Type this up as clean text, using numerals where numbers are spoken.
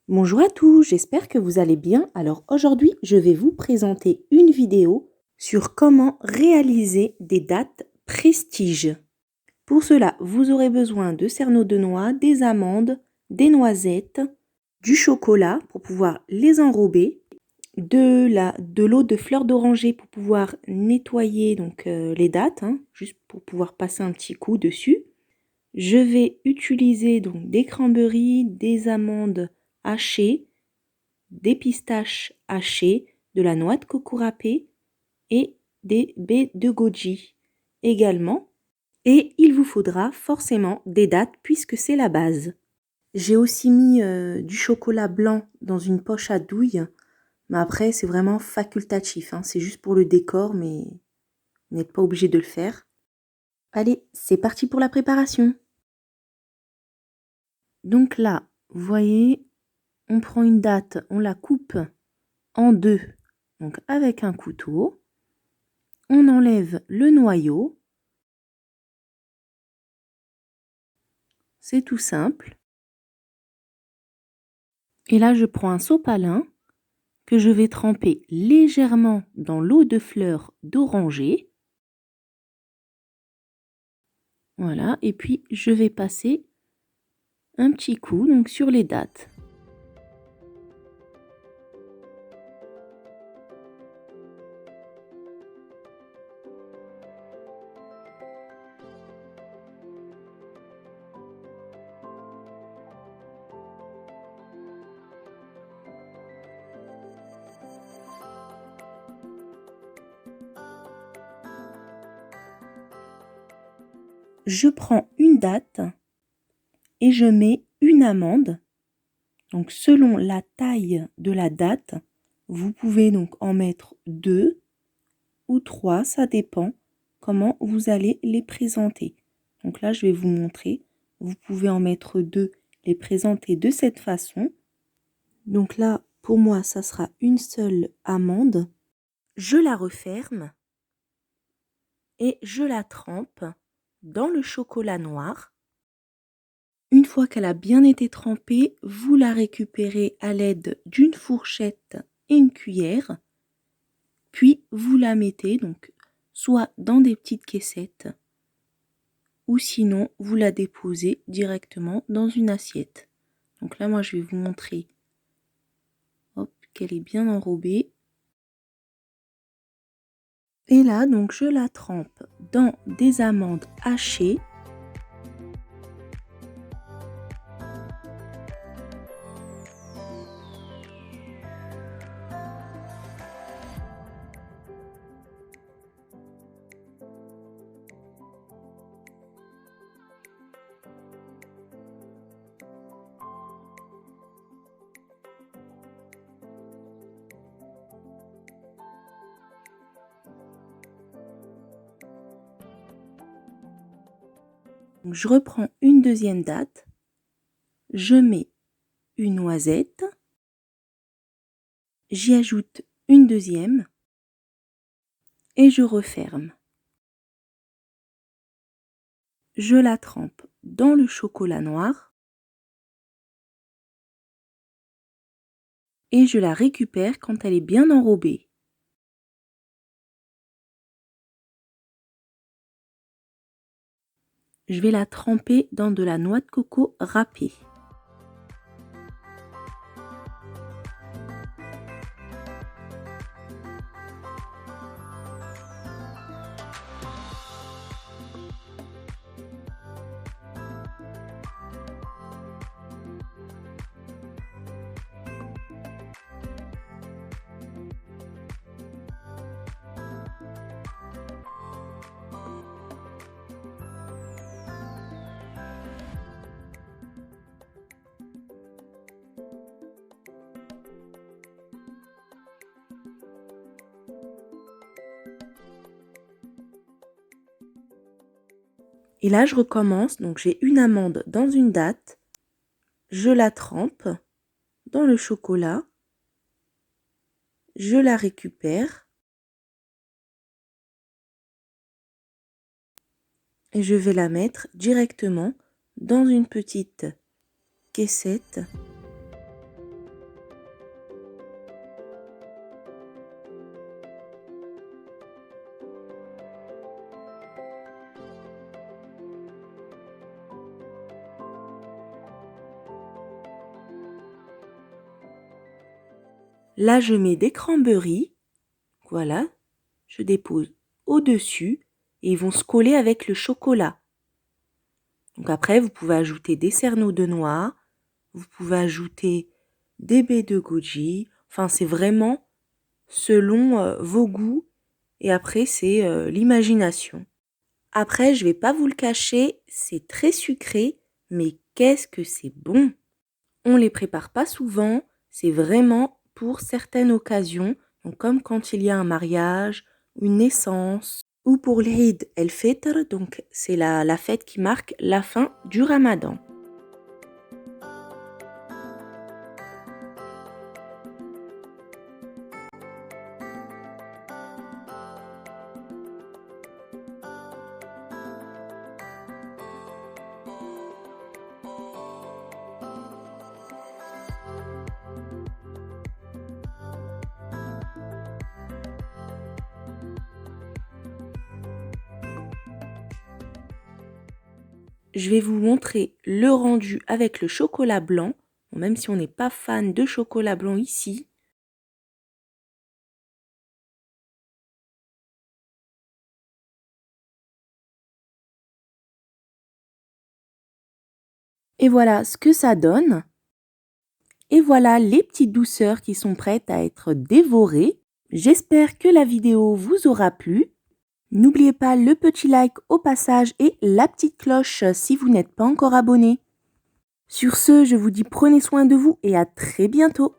Bonjour à tous, j'espère que vous allez bien. Alors aujourd'hui, je vais vous présenter une vidéo sur comment réaliser des dattes prestige. Pour cela, vous aurez besoin de cerneaux de noix, des amandes, des noisettes, du chocolat pour pouvoir les enrober, de l'eau de fleur d'oranger pour pouvoir nettoyer les dattes, juste pour pouvoir passer un petit coup dessus. Je vais utiliser donc des cranberries, des amandes hachées, des pistaches hachées, de la noix de coco râpée et des baies de goji également. Et il vous faudra forcément des dattes puisque c'est la base. J'ai aussi mis du chocolat blanc dans une poche à douille, mais après c'est vraiment facultatif, c'est juste pour le décor, mais vous n'êtes pas obligé de le faire. Allez, c'est parti pour la préparation. Donc là, vous voyez, on prend une datte, on la coupe en deux, donc avec un couteau. On enlève le noyau. C'est tout simple. Et là, je prends un sopalin que je vais tremper légèrement dans l'eau de fleur d'oranger. Voilà, et puis je vais passer un petit coup donc sur les dattes. Je prends une datte et je mets une amande. Donc selon la taille de la datte, vous pouvez donc en mettre 2 ou 3, ça dépend comment vous allez les présenter. Donc là, je vais vous montrer. Vous pouvez en mettre 2, les présenter de cette façon. Donc là, pour moi, ça sera une seule amande. Je la referme et je la trempe dans le chocolat noir. Une fois qu'elle a bien été trempée, vous la récupérez à l'aide d'une fourchette et une cuillère. Puis vous la mettez donc soit dans des petites caissettes ou sinon vous la déposez directement dans une assiette. Donc là, moi, je vais vous montrer qu'elle est bien enrobée. Et là, donc, je la trempe dans des amandes hachées. Donc, je reprends une deuxième datte. Je mets une noisette. J'y ajoute une deuxième. Et je referme. Je la trempe dans le chocolat noir. Et je la récupère quand elle est bien enrobée. Je vais la tremper dans de la noix de coco râpée. Et là, je recommence. Donc, j'ai une amande dans une datte. Je la trempe dans le chocolat. Je la récupère. Et je vais la mettre directement dans une petite caissette. Là, je mets des cranberries. Voilà, je dépose au-dessus et ils vont se coller avec le chocolat. Donc après, vous pouvez ajouter des cerneaux de noix, vous pouvez ajouter des baies de goji. Enfin, c'est vraiment selon vos goûts. Et après, c'est l'imagination. Après, je vais pas vous le cacher, c'est très sucré, mais qu'est-ce que c'est bon! On les prépare pas souvent, c'est vraiment pour certaines occasions, donc comme quand il y a un mariage, une naissance, ou pour l'Eid el-Fitr, donc c'est la fête qui marque la fin du Ramadan. Je vais vous montrer le rendu avec le chocolat blanc, même si on n'est pas fan de chocolat blanc ici. Et voilà ce que ça donne. Et voilà les petites douceurs qui sont prêtes à être dévorées. J'espère que la vidéo vous aura plu. N'oubliez pas le petit like au passage et la petite cloche si vous n'êtes pas encore abonné. Sur ce, je vous dis prenez soin de vous et à très bientôt.